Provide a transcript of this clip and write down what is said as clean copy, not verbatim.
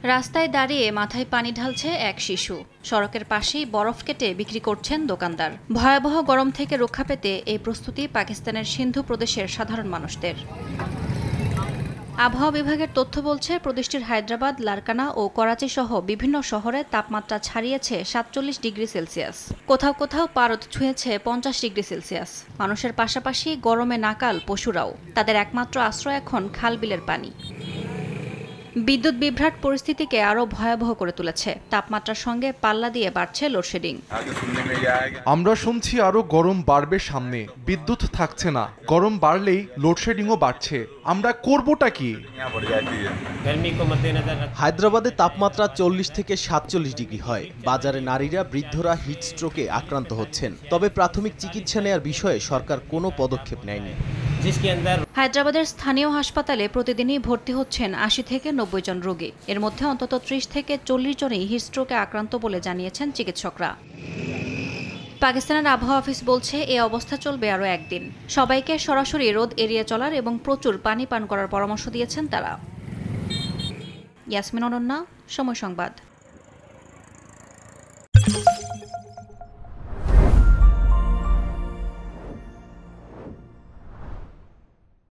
রাস্তায় দাঁড়িয়ে মাথায় পানি ঢালছে এক শিশু। সড়কের পাশেই বরফ কেটে বিক্রি করছেন দোকানদার। ভয়াবহ গরম থেকে রক্ষা পেতে এই প্রস্তুতি পাকিস্তানের সিন্ধু প্রদেশের সাধারণ মানুষদের। আবহাওয়া বিভাগের তথ্য বলছে, প্রদেশটির হায়দ্রাবাদ, লারকানা ও করাচি সহ বিভিন্ন শহরে তাপমাত্রা ছাড়িয়েছে ৪৭ ডিগ্রি সেলসিয়াস। কোথাও কোথাও পারদ ছুঁয়েছে ৫০ ডিগ্রি সেলসিয়াস। মানুষের পাশাপাশি গরমে নাকাল পশুরাও। তাদের একমাত্র আশ্রয় এখন খাল-বিলের পানি। বিদ্যুৎ বিভ্রাট পরিস্থিতিকে আরও ভয়াবহ করে তুলেছে। তাপমাত্রার সঙ্গে পাল্লা দিয়ে বাড়ছে লোডশেডিং। আমরা শুনছি আরও গরম বাড়বে সামনে, বিদ্যুৎ থাকছে না, গরম বাড়লেই লোডশেডিংও বাড়ছে। আমরা করবোটা কি? হায়দ্রাবাদে তাপমাত্রা ৪০ থেকে ৪৭ ডিগ্রি হয়। বাজারে নারীরা, বৃদ্ধরা হিটস্ট্রোকে আক্রান্ত হচ্ছেন। তবে প্রাথমিক চিকিৎসা নেয়ার বিষয়ে সরকার কোনো পদক্ষেপ নেয়নি। হায়দ্রাবাদের স্থানীয় হাসপাতালে প্রতিদিনই ভর্তি হচ্ছেন ৮০ থেকে ৯০ জন রোগী। এর মধ্যে অন্তত ৩০ থেকে ৪০ জনই হিটস্ট্রোকে আক্রান্ত বলে জানিয়েছেন চিকিৎসকরা। পাকিস্তানের আবহাওয়া অফিস বলছে, এই অবস্থা চলবে আরও একদিন। সবাইকে সরাসরি রোদ এড়িয়ে চলার এবং প্রচুর পানি পান করার পরামর্শ দিয়েছেন তারা। ইয়াসমিন অনন্যা, সময় সংবাদ।